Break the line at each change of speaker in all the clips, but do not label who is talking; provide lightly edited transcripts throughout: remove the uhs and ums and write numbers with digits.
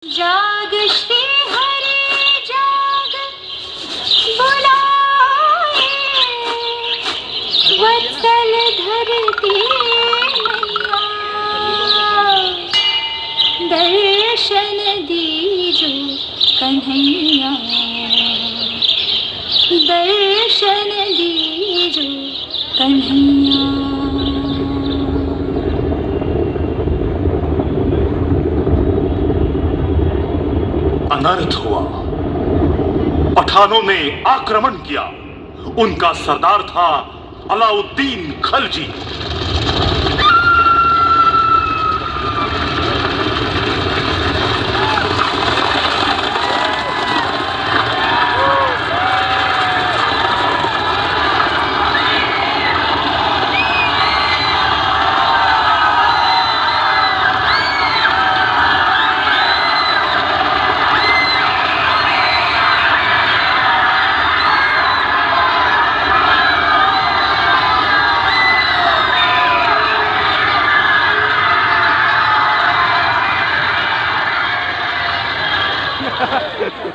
जाग श्री हरि जाग, बुलाए वत्सल धरती मैया, दर्शन दीजो कन्हैया, दर्शन दीजो कन्हैया।
अनर्थ हुआ। पठानों ने आक्रमण किया। उनका सरदार था अलाउद्दीन खलजी।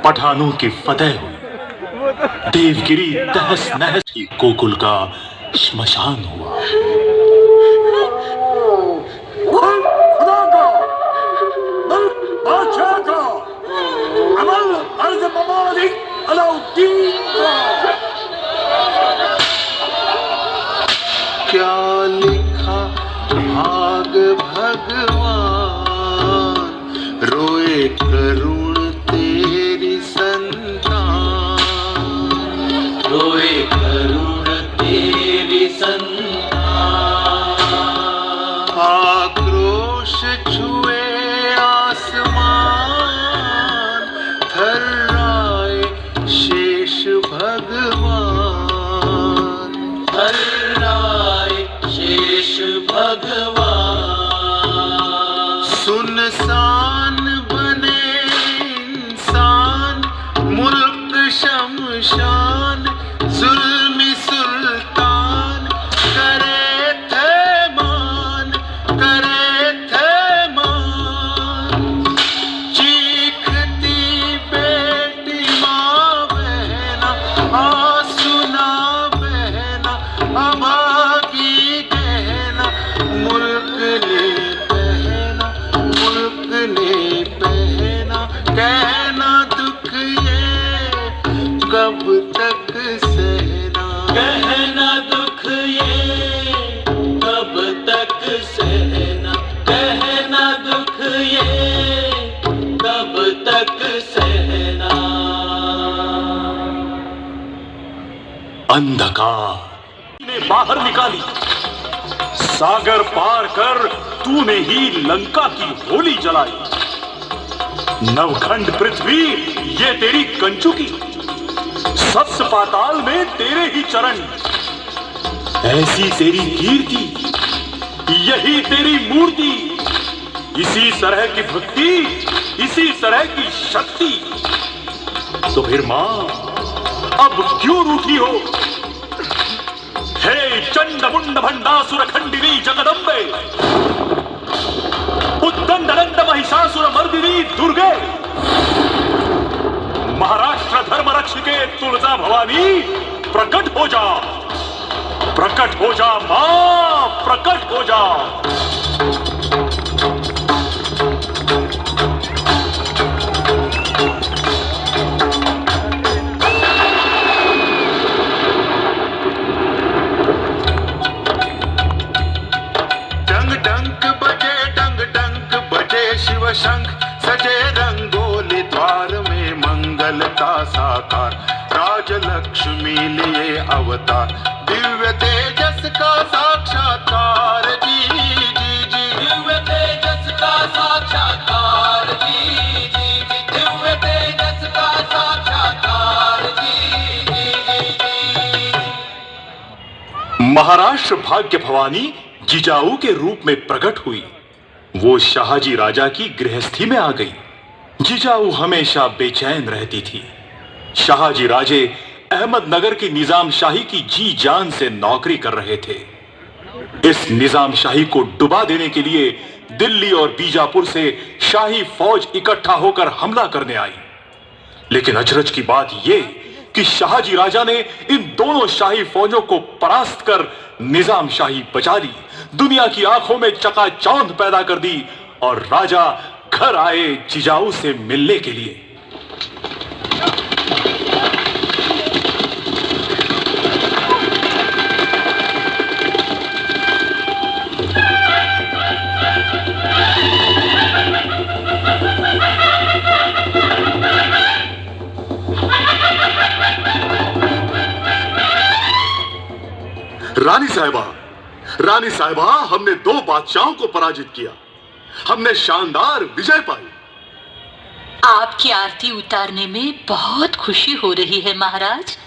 पठानों की फतेह हुई। देवगिरी तहस नहस की, गोकुल का श्मशान हुआ। खुदा का, बादशाह का, अमल अर्ज ममालिक अलाउद्दीन का।
क्या लिखा भाग भगवान, रोए करुण तेरी संतान, रोए करुण तेरी संतान। आक्रोश छुए आसमान, थर्राए शेष भगवान, थर्राए शेष भगवान। सुनसान बने इंसान, मुल्क शमशान, जुल्मी सुल्तान करे थे मान, करे थे मान। चीखती बेटी माँ बहना, आंसुना बहना, अभागी कहना, मुल्क ले पहना, मुल्क ले पहना। कहना दुख ये कब तक सहना, कहना दुख ये कब तक सहना, कहना दुख ये कब तक सहना।
अंधकार ने बाहर निकाली। सागर पार कर तूने ही लंका की होली जलाई। नवखंड पृथ्वी ये तेरी कंचुकी, सत्स पाताल में तेरे ही चरण। ऐसी तेरी कीर्ति, यही तेरी मूर्ति, इसी तरह की भक्ति, इसी तरह की शक्ति। तो फिर मां अब क्यों रूठी हो? हे चंड मुंड भंडासुर खंडिनी जगदंबे, उद्दंड दंड महिषासुर मर्दिनी दुर्गे, महाराष्ट्र धर्म रक्षिके तुलजा भवानी, प्रकट हो जा, प्रकट हो जा मां, प्रकट हो जा।
शिव शंख सजे रंगोली द्वार में मंगलता साकार, राजलक्ष्मी लिए अवतार, दिव्य तेजस का साक्षात्कार। जी जी जी दिव्य तेजस का साक्षात्कार। जी जी जी दिव्य तेजस का साक्षात्कार। जी जी जी।
महाराष्ट्र भाग्य भवानी जिजाऊ के रूप में प्रकट हुई। वो शाहजी राजा की गृहस्थी में आ गई। जिजाऊ हमेशा बेचैन रहती थी। शाहजी राजे अहमदनगर की निजाम शाही की जी जान से नौकरी कर रहे थे। इस निजाम शाही को डुबा देने के लिए दिल्ली और बीजापुर से शाही फौज इकट्ठा होकर हमला करने आई। लेकिन अचरज की बात यह कि शाहजी राजा ने इन दोनों शाही फौजों को परास्त कर निजाम शाही बचा ली, दुनिया की आंखों में चकाचौंध पैदा कर दी और राजा घर आए जिजाऊ से मिलने के लिए।
रानी साहिबा, हमने 2 बादशाहों को पराजित किया। हमने शानदार विजय पाई।
आपकी आरती उतारने में बहुत खुशी हो रही है महाराज।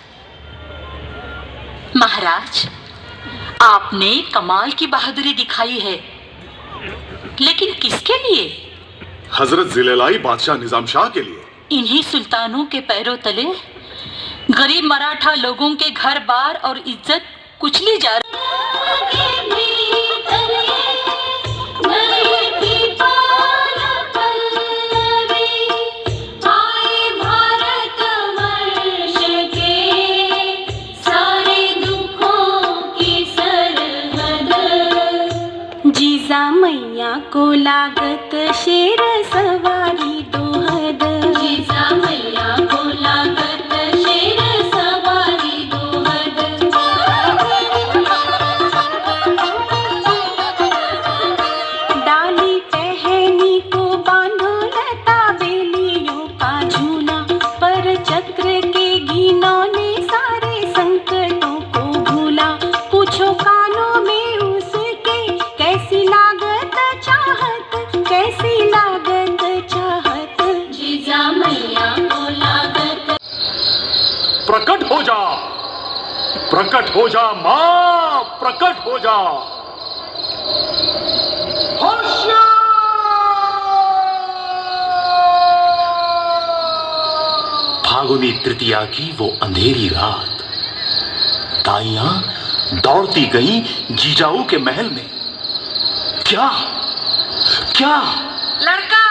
महाराज, आपने कमाल की बहादुरी दिखाई है, लेकिन किसके लिए?
हजरत जिलेलाई बादशाह निजाम शाह के लिए।
इन्हीं सुल्तानों के पैरों तले गरीब मराठा लोगों के घर बार और इज्जत कुचली जा रही।
जीजा मैया को लागत शेर सवारी दोहद। जीजा मैया को लागत शेर सवारी दोहद। डाली टहनी को बांधो लता बेलियों का झूला, पर चक्र के घिनौने सारे संकटों को भूला। पूछो कानों में उसके कैसी लागत चाहत, कैसी लागत चाहत। जीजा मैया को लागत।
प्रकट हो जा, प्रकट हो जा मां, प्रकट हो जा। फागुनी तृतीया की वो अंधेरी रात, ताइयां दौड़ती गईं जीजाऊ के महल में। क्या क्या?
लड़का,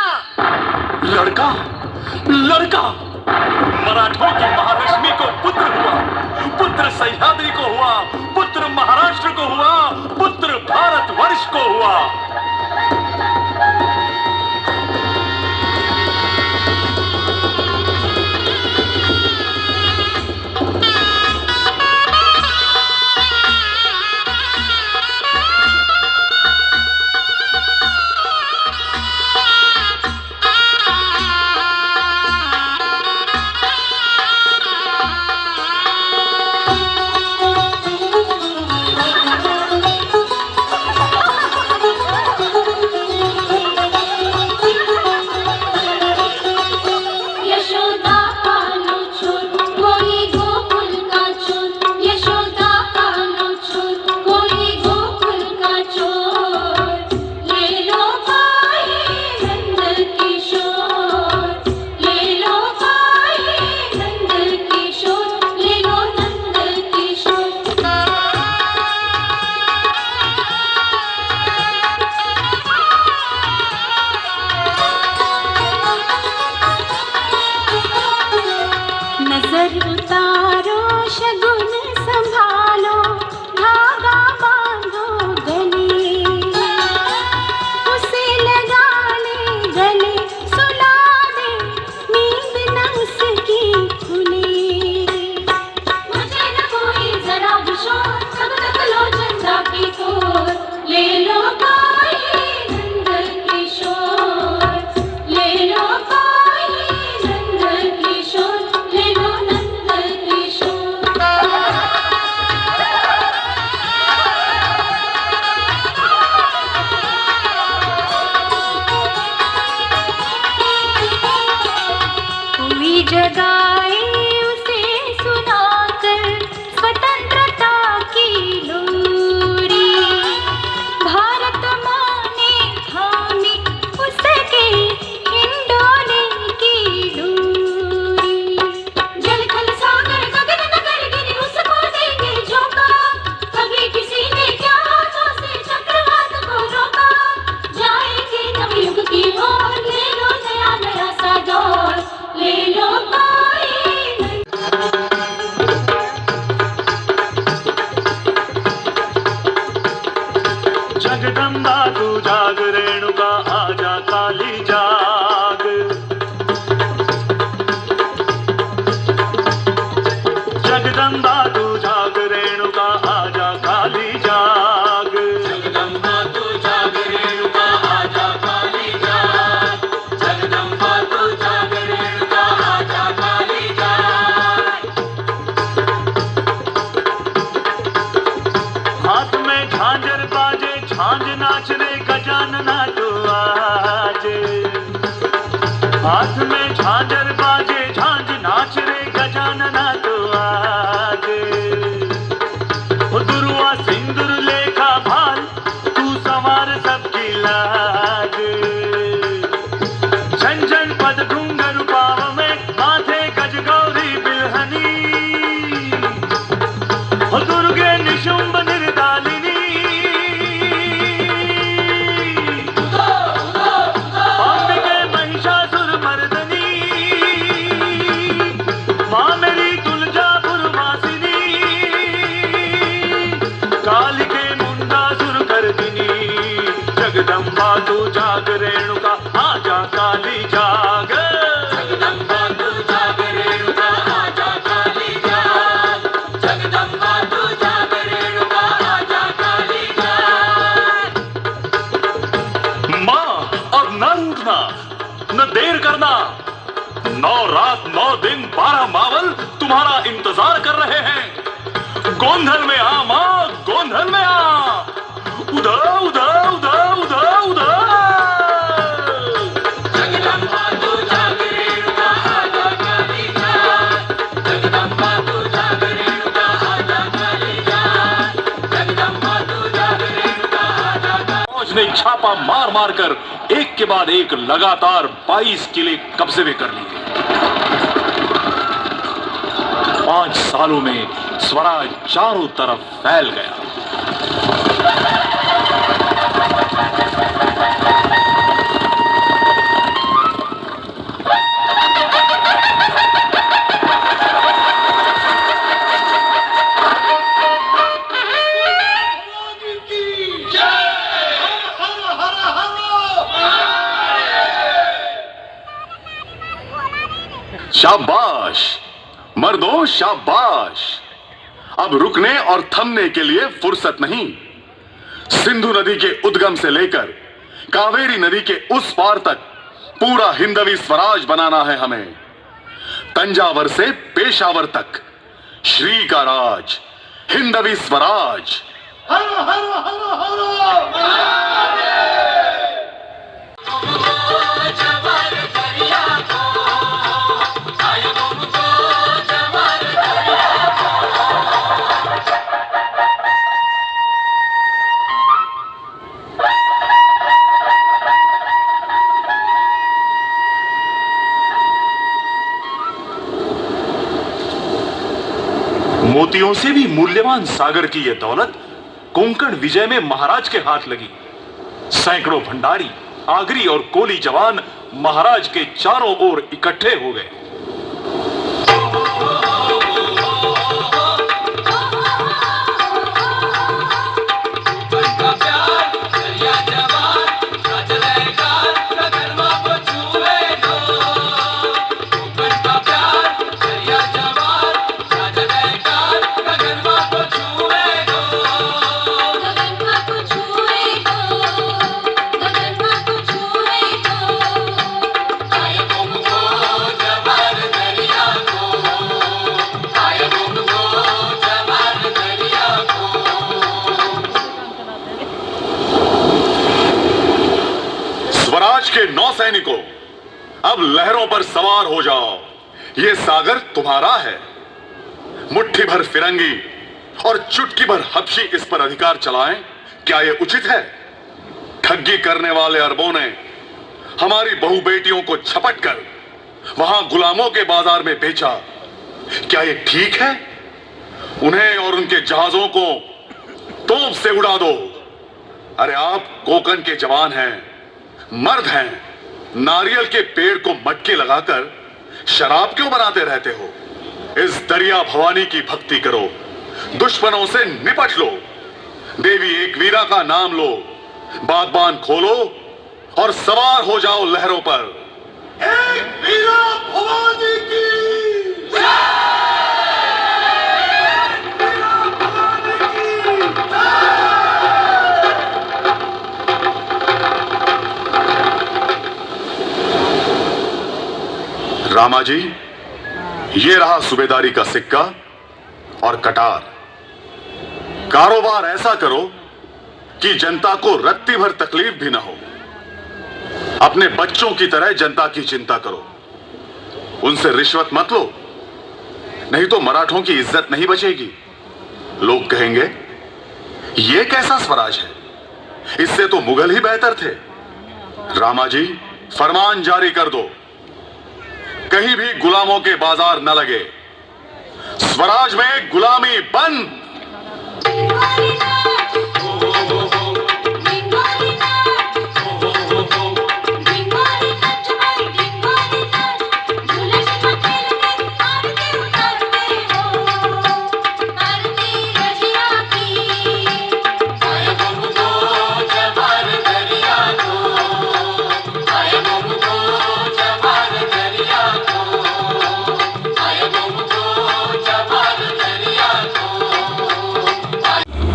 लड़का, लड़का। मराठों की महालक्ष्मी को पुत्र हुआ, पुत्र सह्याद्री को हुआ, पुत्र महाराष्ट्र को हुआ, पुत्र भारतवर्ष को हुआ।
जगाए उसे सुनाकर स्वतंत्रता की लोरी। भारत माँ ने थामी उसके हिंडोले की डोरी। जल थल सागर गगन नगर गिरी उसको देंगे झोंका, कभी किसी ने क्या हाथों से
में झांझर बाजे झांझ नाच रे गजानना तो आगे ओ दुर्वा सिंदूर लेखा भाल तू सवार सबकी लाग झन झन पद घुंघरू पाव में माथे गज गौरी बिलहनी ओ दुर्गे निशुंभ निर्दालिनी अंबिके महिषासुर मर्दनी माँ मेरी तुलजापुर वासिनी कालिके मुंडासुर गर्दिनी जगदम्बा तू जाग रेणुका आजा काली जाग जगदम्बा तू जाग रेणुका आजा काली जाग जगदम्बा तू जाग रेणुका आजा काली जाग माँ और न रूठना न देर करना 9 रात 9 दिन 12 मावल तुम्हारा इंतजार कर रहे हैं गोंधल में आ माँ गोंधल में आ उदा उदा उदा उदा उदा जगदम्बा तू जाग रेणुका आजा काली जाग जगदम्बा तू जाग रेणुका आजा काली जाग जगदम्बा तू जाग रेणुका आजा फौज ने छापा मार मार कर एक के बाद एक लगातार 22 किले कब्जे में कर लिए 5 सालों में स्वराज चारों तरफ फैल गया
शाबाश मर्दों शाबाश। अब रुकने और थमने के लिए फुर्सत नहीं। सिंधु नदी के उद्गम से लेकर कावेरी नदी के उस पार तक पूरा हिंदवी स्वराज बनाना है हमें। तंजावर से पेशावर तक श्री का राज, हिंदवी स्वराज। हरो हरो हरो हरो।
मोतियों से भी मूल्यवान सागर की यह दौलत कोंकण विजय में महाराज के हाथ लगी। सैकड़ों भंडारी, आगरी और कोली जवान महाराज के चारों ओर इकट्ठे हो गए।
स्वराज के नौसैनिकों, अब लहरों पर सवार हो जाओ। यह सागर तुम्हारा है। मुट्ठी भर फिरंगी और चुटकी भर हबशी इस पर अधिकार चलाएं, क्या यह उचित है? ठगी करने वाले अरबों ने हमारी बहु बेटियों को झपट कर वहां गुलामों के बाजार में बेचा, क्या यह ठीक है? उन्हें और उनके जहाजों को तोप से उड़ा दो। अरे आप कोकण के जवान हैं, मर्द हैं, नारियल के पेड़ को मटके लगाकर शराब क्यों बनाते रहते हो? इस दरिया भवानी की भक्ति करो, दुश्मनों से निपट लो, देवी एक वीरा का नाम लो, बागबान खोलो और सवार हो जाओ लहरों पर। एक वीरा भवानी की रामा जी, ये रहा सूबेदारी का सिक्का और कटार। कारोबार ऐसा करो कि जनता को रत्ती भर तकलीफ भी ना हो। अपने बच्चों की तरह जनता की चिंता करो। उनसे रिश्वत मत लो, नहीं तो मराठों की इज्जत नहीं बचेगी। लोग कहेंगे ये कैसा स्वराज है, इससे तो मुगल ही बेहतर थे। रामाजी, फरमान जारी कर दो, कहीं भी गुलामों के बाजार न लगे, स्वराज में गुलामी बंद।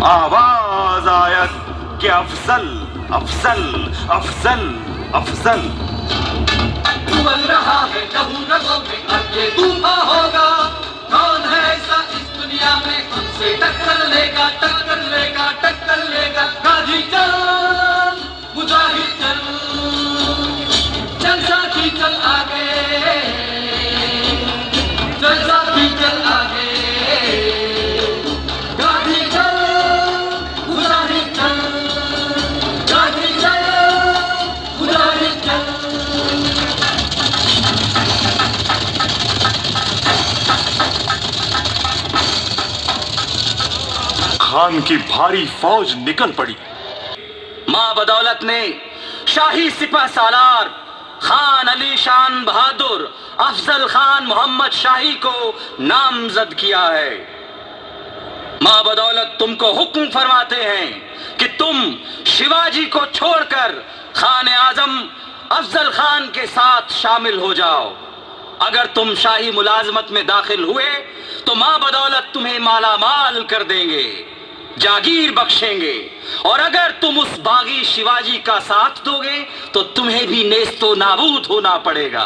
आवाज आयत कि अफजल अफजल अफजल अफजल।
उबल रहा है लहू रगों में, अब ये तूफान होगा। कौन है ऐसा इस दुनिया में हमसे टक्कर लेगा, टक्कर लेगा, टक्कर लेगा। गाजी चल, मुजाहिद चल, चल साथी चल आगे, चल साथी चल आगे।
खान की भारी फौज निकल पड़ी।
मां बदौलत ने शाही सिपह सालार खान अली शान बहादुर अफजल खान मोहम्मद शाही को नामजद किया है। मां बदौलत तुमको हुक्म फरमाते हैं कि तुम शिवाजी को छोड़कर खान आजम अफजल खान के साथ शामिल हो जाओ। अगर तुम शाही मुलाजमत में दाखिल हुए तो मां बदौलत तुम्हें माला माल कर देंगे, जागीर बख्शेंगे, और अगर तुम उस बागी शिवाजी का साथ दोगे तो तुम्हें भी नेस्तो नाबूद होना पड़ेगा।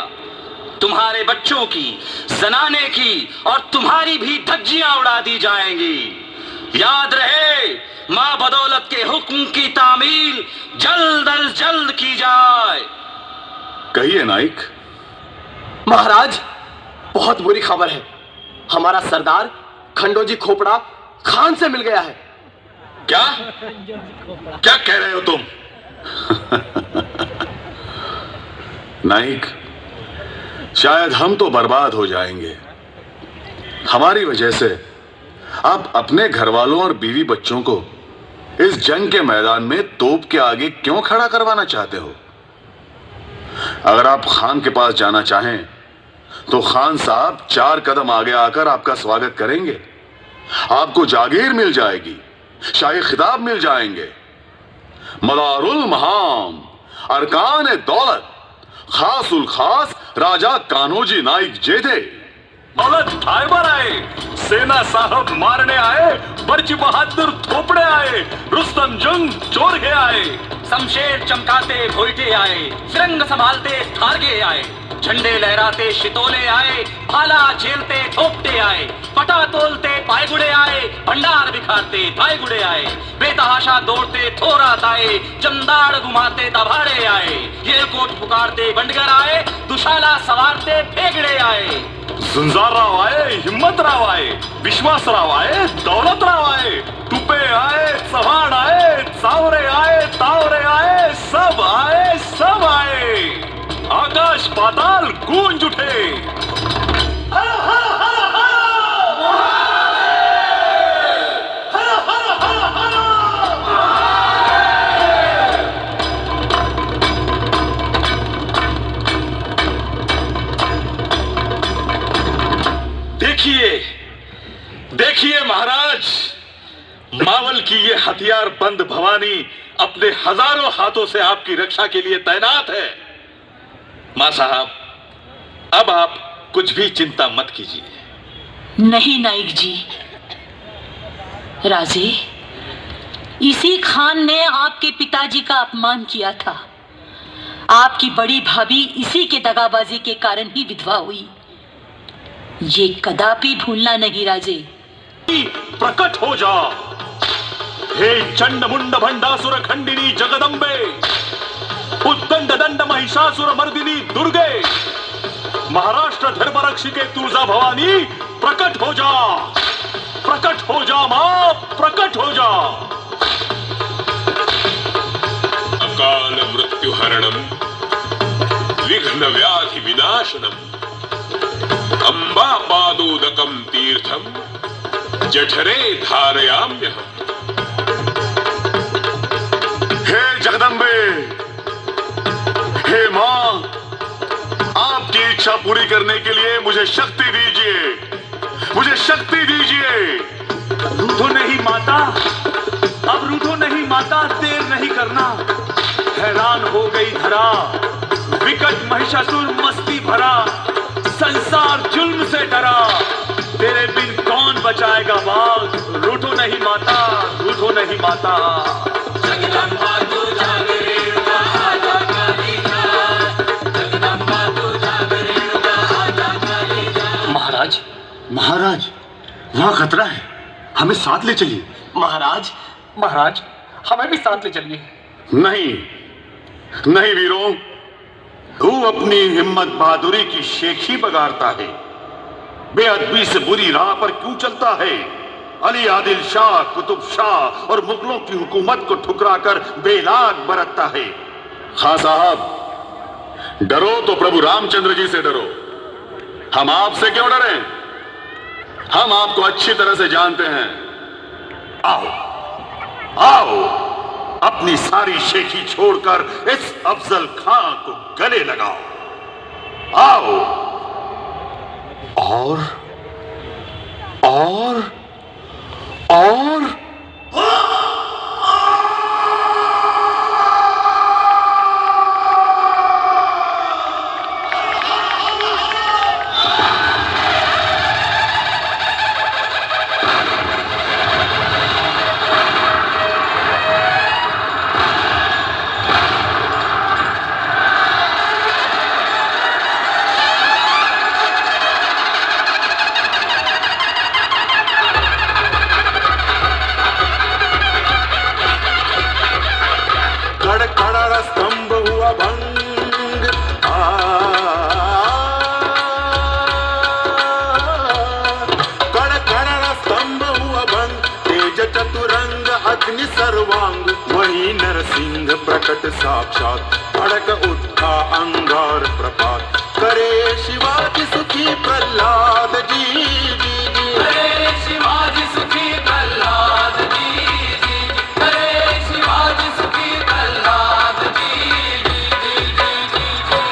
तुम्हारे बच्चों की, जनाने की और तुम्हारी भी धज्जियां उड़ा दी जाएंगी। याद रहे, मां बदौलत के हुक्म की तामील जल्द अज जल्द की जाए।
कहिए नाइक।
महाराज, बहुत बुरी खबर है। हमारा सरदार खंडोजी खोपड़ा खान से मिल गया है।
क्या क्या कह रहे हो तुम? नाइक, शायद हम तो बर्बाद हो जाएंगे। हमारी वजह से आप अपने घर वालों और बीवी बच्चों को इस जंग के मैदान में तोप के आगे क्यों खड़ा करवाना चाहते हो? अगर आप खान के पास जाना चाहें तो खान साहब 4 कदम आगे आकर आपका स्वागत करेंगे। आपको जागीर मिल जाएगी, शाही खिताब मिल जाएंगे। मदारुल महाम, अरकान दौलत, खासुल खास राजा कान्होजी नाइक जेधे।
दौलत ठाइबर आए, सेना साहब मारने आए, बर्ची बहादुर थोपड़े आए, रुस्तम जंग चोरगे आए,
शमशेर चमकाते भोईटे आए, फिरंग संभालते थारगे आए, झंडे लहराते शितोले आए, भाला झेलते थोपटे आए, पटा तोलते पायगुड़े आए, भंडार बिखारते थाईगुड़े आए, बेतहाशा दौड़ते थोरात आए, जमदाड़ घुमाते दभाड़े आए, ये कोट पुकारते बंडगर आए, दुशाला सवारते फेगड़े आए।
सुनजार राव आए, हिम्मत राव आए, विश्वास राव आए, दौलत राव आए, टुपे आए, चव्हाण आए, चावरे आए, तावरे आए, सब आए, सब आए। आकाश पाताल गूंज उठे। देखिए देखिए महाराज, मावल की ये हथियार बंद भवानी अपने हजारों हाथों से आपकी रक्षा के लिए तैनात है। मां साहब, अब आप कुछ भी चिंता मत कीजिए।
नहीं नाइक जी, राजे, इसी खान ने आपके पिताजी का अपमान किया था। आपकी बड़ी भाभी इसी के दगाबाजी के कारण ही विधवा हुई। ये कदापि भूलना नहीं राजे।
प्रकट हो जा, हे चंड मुंड भंडासुर खंडिनी जगदंबे, उद्दंड दंड महिषासुर मर्दिनी दुर्गे। महाराष्ट्र धर्मरक्षिके तुळजा भवानी, प्रकट हो जा, प्रकट हो जा मां, प्रकट हो जा.
अकाल मृत्युहरणम विघ्न व्याधि विनाशनम अंबा पादोदकम तीर्थम जठरे धारयाम्यहम्.
हे जगदम्बे, हे मां, आपकी इच्छा पूरी करने के लिए मुझे शक्ति दीजिए, मुझे शक्ति दीजिए.
रूठो नहीं माता, अब रूठो नहीं माता, देर नहीं करना. हैरान हो गई धरा, विकट महिषासुर मस्ती भरा, संसार जुल्म से डरा. तेरे बिन कौन बचाएगा बाग. रूठो नहीं माता, रूठो नहीं माता.
जगदम्बा तू जाग रेणुका आजा कालिका, जगदम्बा तू जाग रेणुका आजा कालिका.
महाराज,
महाराज, वहां खतरा है, हमें साथ ले चलिए.
महाराज, महाराज, हमें भी साथ ले चलिए.
नहीं, नहीं वीरों, तू अपनी हिम्मत बहादुरी की शेखी बगाड़ता है. बेअदबी से बुरी राह पर क्यों चलता है. अली आदिल शाह, कुतुब शाह और मुगलों की हुकूमत को ठुकराकर बेलाग बरतता है. खां साहब, डरो तो प्रभु रामचंद्र जी से डरो. हम आपसे क्यों डरें? हम आपको अच्छी तरह से जानते हैं. आओ, आओ, अपनी सारी शेखी छोड़कर इस अफजल खां को गले लगाओ. आओ. और स्तंभ हुआ भंग. कड़ स्तंभ हुआ भंग. तेज चतुरंग अग्नि सर्वांग. वही नरसिंह प्रकट साक्षात. भड़क उठा अंगार प्रपात. करे शिवाजी सुखी प्रहलाद जी, जी, जी.
करे शिवाजी सुखी प्रहलाद जी, जी, जी. करे शिवाजी सुखी प्रहलाद जी, जी, जी, जी, जी, जी.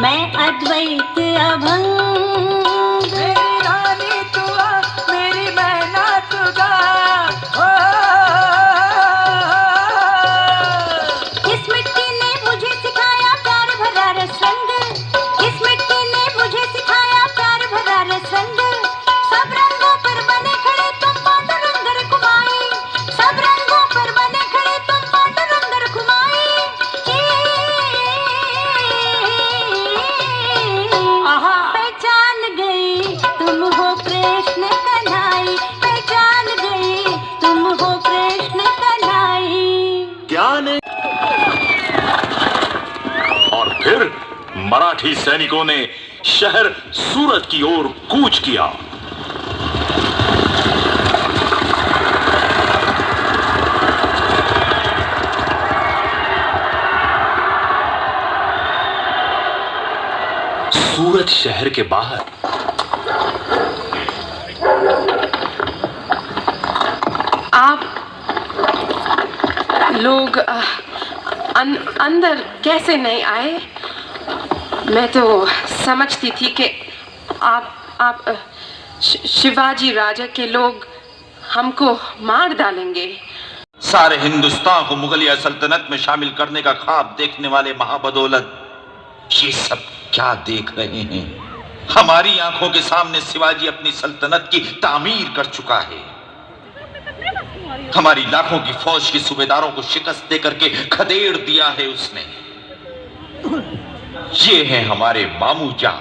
मैं अद्वैत अभंग।
मेरी रानी तू आ, मेरी मैना तू गा, हो।
इस मिट्टी ने मुझे सिखाया प्यार भरा रस रंग, इस मिट्टी ने मुझे सिखाया प्यार भरा रस रंग। सब रंगों पर बने खड़े तुम पांडुरंग रखुमाई, सब रंगों पर बने खड़े तुम पांडुरंग रखुमाई। पहचान गई तुम हो कृष्ण कन्हई, पहचान गई तुम हो कृष्ण कन्हई।
ज्ञान।
और फिर मराठी सैनिकों ने शहर सूरत की ओर कूच किया। सूरत शहर के बाहर
आप लोग अंदर कैसे नहीं आए? मैं तो समझती थी कि आप शिवाजी राजा के लोग हमको मार डालेंगे।
सारे हिंदुस्तान को मुगलिया सल्तनत में शामिल करने का ख्वाब देखने वाले महाबदौलत, ये सब क्या देख रहे हैं? हमारी आंखों के सामने शिवाजी अपनी सल्तनत की तामीर कर चुका है। हमारी लाखों की फौज के सूबेदारों को शिकस्त देकर के खदेड़ दिया है उसने। ये हैं हमारे मामूजा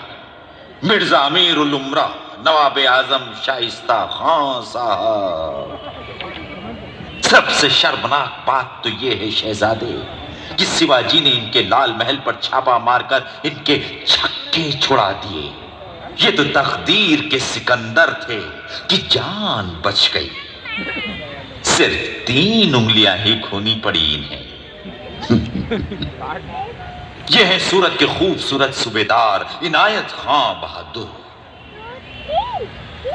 मिर्जा अमीर उल उमरा नवाब आजम शाइस्ता खान साहब। सबसे शर्मनाक बात तो ये है शहजादे कि शिवाजी ने इनके लाल महल पर छापा मारकर इनके छक्के छुड़ा दिए। ये तो तकदीर के सिकंदर थे कि जान बच गई। सिर्फ 3 उंगलियां ही खोनी पड़ी इन्हें। ये है सूरत के खूबसूरत सूबेदार इनायत खां बहादुर।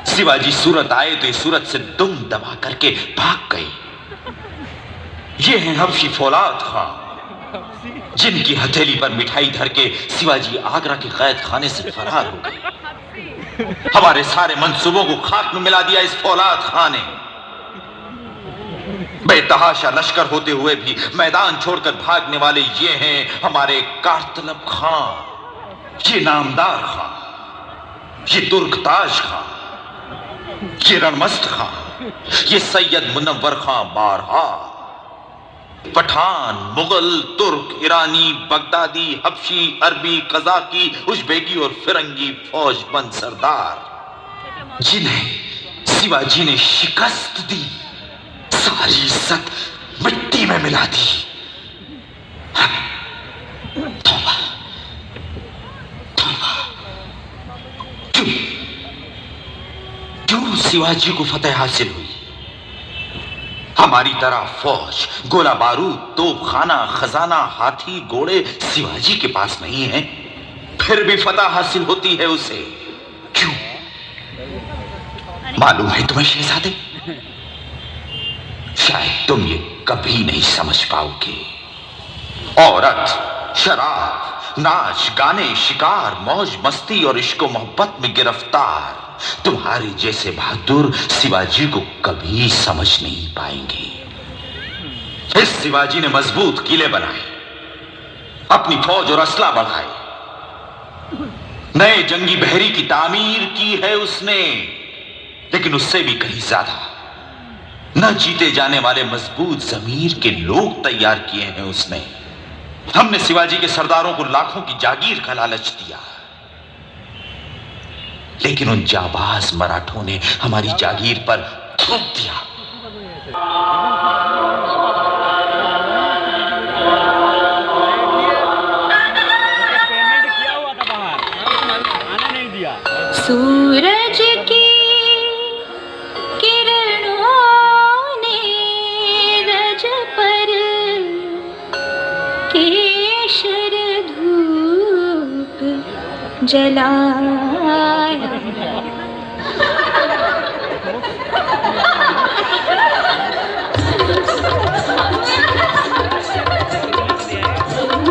शिवाजी सूरत आए तो इस सूरत से दुम दबा करके भाग गए। ये हैं हबशी फौलाद खां, जिनकी हथेली पर मिठाई धर के शिवाजी आगरा के कैद खाने से फरार हो गए। हमारे सारे मंसूबों को खाक में मिला दिया इस फौलाद खां ने। बेतहाशा लश्कर होते हुए भी मैदान छोड़कर भागने वाले ये हैं हमारे कारतलब खां, ये नामदार खां, ये तुर्कताज खां, ये रणमस्त खां, ये सैयद मुनव्वर खां बारहा। पठान, मुगल, तुर्क, ईरानी, बगदादी, हबशी, अरबी, कजाकी, उज़्बेकी और फिरंगी फौजबंद सरदार, जिन्हें शिवाजी ने शिकस्त दी, सारी इज्जत मिट्टी में मिला दी। तौबा, तौबा। क्यों शिवाजी को फतेह हासिल हुई? हमारी तरह फौज, गोला बारूद, तोपखाना, खजाना, हाथी, घोड़े शिवाजी के पास नहीं है, फिर भी फतह हासिल होती है उसे। क्यों? मालूम है तुम्हें शहजादे? शायद तुम ये कभी नहीं समझ पाओगे। औरत, शराब, नाच गाने, शिकार, मौज मस्ती और इश्क मोहब्बत में गिरफ्तार तुम्हारे जैसे बहादुर शिवाजी को कभी समझ नहीं पाएंगे। इस शिवाजी ने मजबूत किले बनाए, अपनी फौज और असला बढ़ाए, नए जंगी बहरी की तामीर की है उसने, लेकिन उससे भी कहीं ज्यादा न जीते जाने वाले मजबूत जमीर के लोग तैयार किए हैं उसने। हमने शिवाजी के सरदारों को लाखों की जागीर का लालच दिया, लेकिन उन जाबाज मराठों ने हमारी जागीर पर थूक दिया।
सूरज की किरणों ने रज पर केशर धूप जलाया।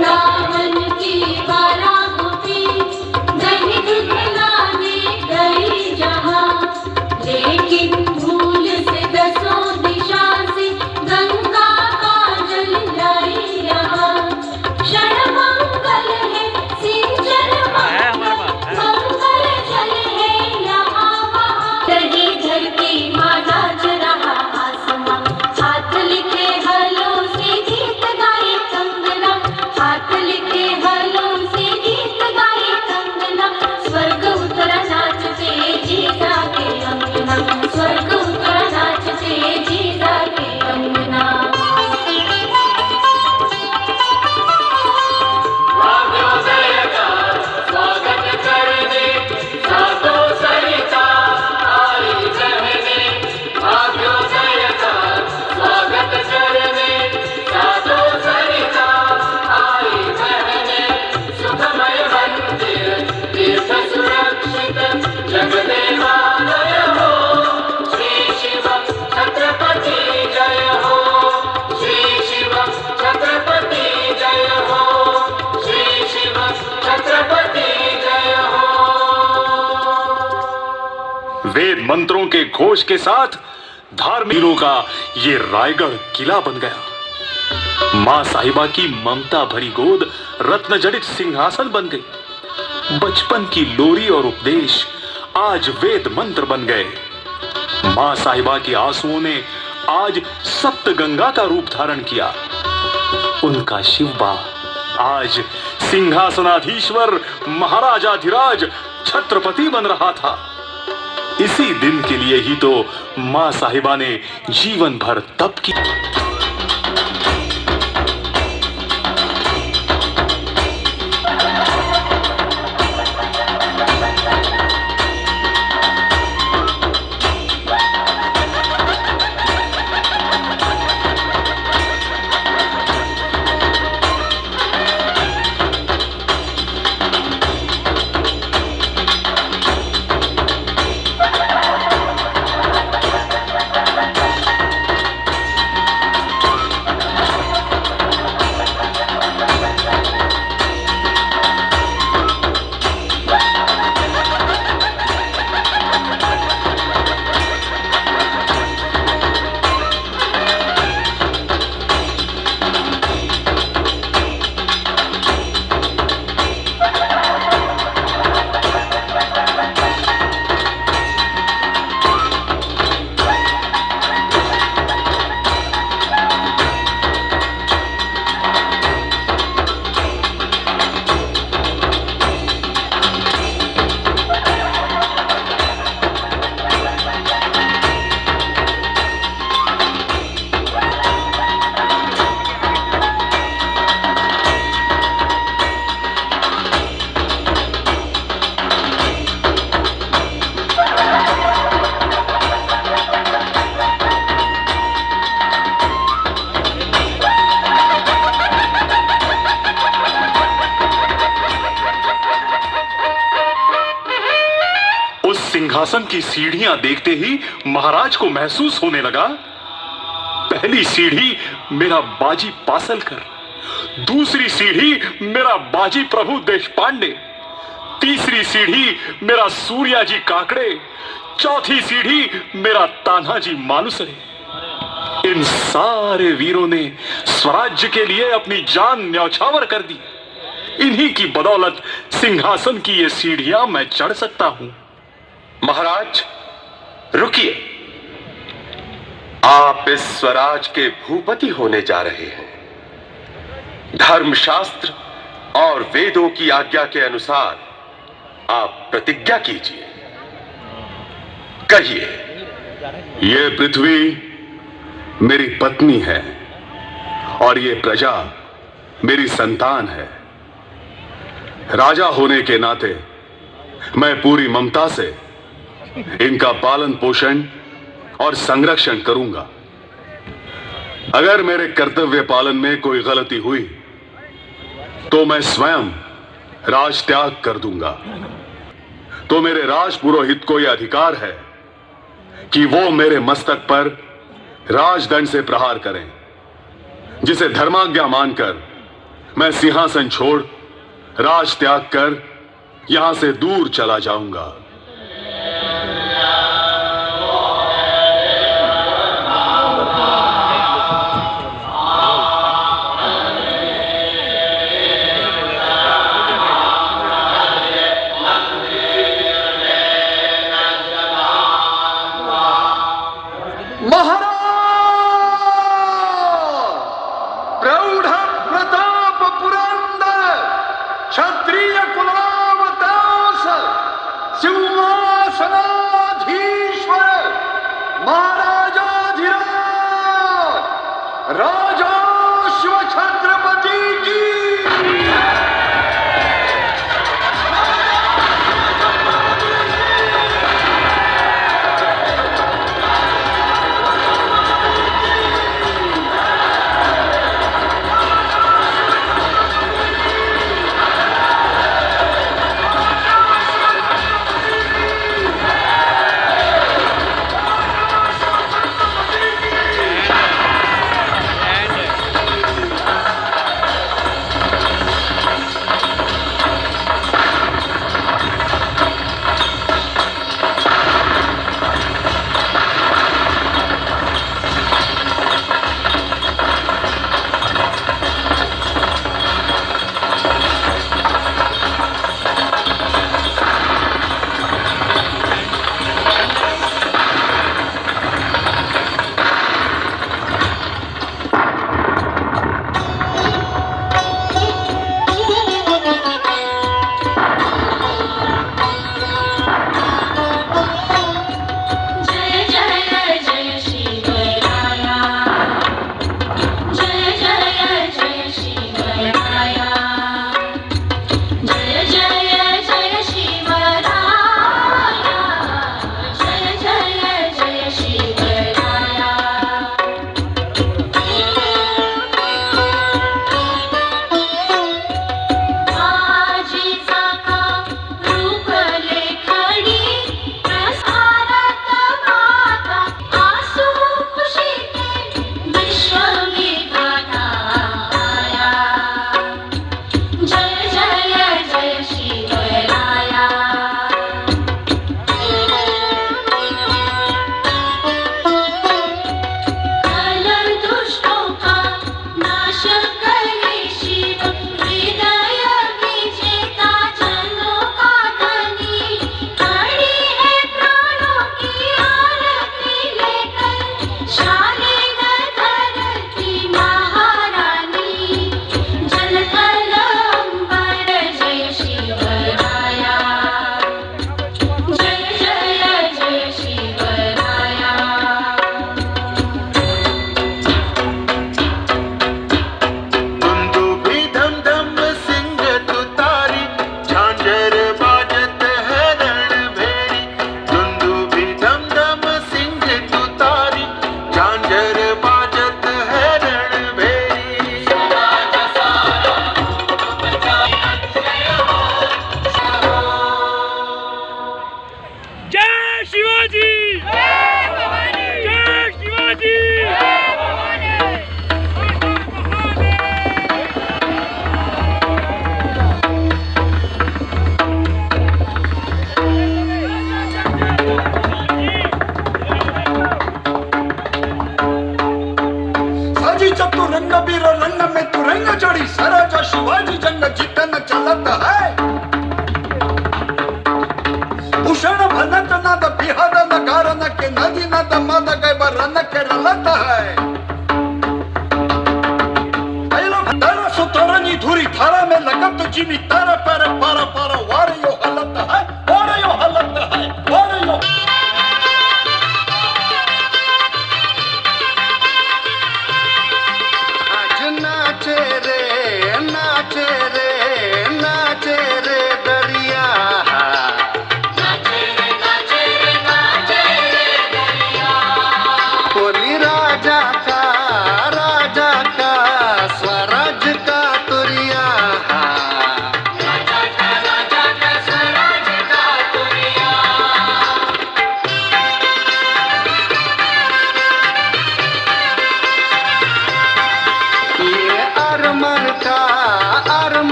रावण की बाराती नहीं दिखलाने गई जहां, लेकिन धूल से दसों दिशा से गंगा का जल लाई यहाँ। क्षण मंगल है सिंचन मंगल, मंगल जल है
वेद मंत्रों के घोष के साथ धार्मिकों का ये रायगढ़ किला बन गया। मां साहिबा की ममता भरी गोद रत्न जड़ित सिंहासन बन गई। बचपन की लोरी और उपदेश आज वेद मंत्र बन गए। मां साहिबा के आंसुओं ने आज सप्त गंगा का रूप धारण किया। उनका शिवबा आज सिंहासनाधीश्वर महाराजाधिराज छत्रपति बन रहा था। इसी दिन के लिए ही तो मां साहिबा ने जीवन भर तप किया। सिंहासन की सीढ़ियां देखते ही महाराज को महसूस होने लगा, पहली सीढ़ी मेरा बाजी पासलकर, दूसरी सीढ़ी मेरा बाजी प्रभु देशपांडे, तीसरी सीढ़ी मेरा सूर्याजी काकड़े, चौथी सीढ़ी मेरा तान्हाजी मालुसरे। इन सारे वीरों ने स्वराज्य के लिए अपनी जान न्यौछावर कर दी। इन्हीं की बदौलत सिंहासन की ये सीढ़ियां मैं चढ़ सकता हूं।
महाराज रुकिए, आप इस स्वराज के भूपति होने जा रहे हैं। धर्मशास्त्र और वेदों की आज्ञा के अनुसार आप प्रतिज्ञा कीजिए। कहिए।
ये पृथ्वी मेरी पत्नी है और ये प्रजा मेरी संतान है। राजा होने के नाते मैं पूरी ममता से इनका पालन पोषण और संरक्षण करूंगा। अगर मेरे कर्तव्य पालन में कोई गलती हुई तो मैं स्वयं राज त्याग कर दूंगा। तो मेरे राज पुरोहित को यह अधिकार है कि वो मेरे मस्तक पर राजदंड से प्रहार करें, जिसे धर्माज्ञा मानकर मैं सिंहासन छोड़ राज त्याग कर यहां से दूर चला जाऊंगा।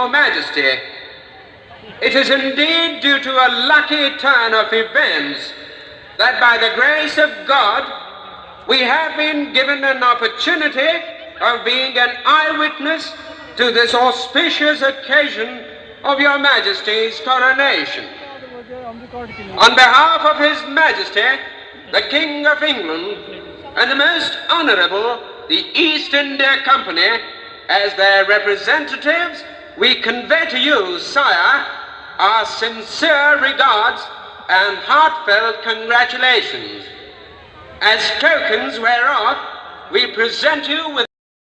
your majesty. It is indeed due to a lucky turn of events that by the grace of God we have been given an opportunity of being an eyewitness to this auspicious occasion of your majesty's coronation. On behalf of His Majesty, the King of England, and the Most Honourable, the East India Company, as their representatives, we convey to you, sire, our sincere regards and heartfelt congratulations. As tokens whereof, we present you with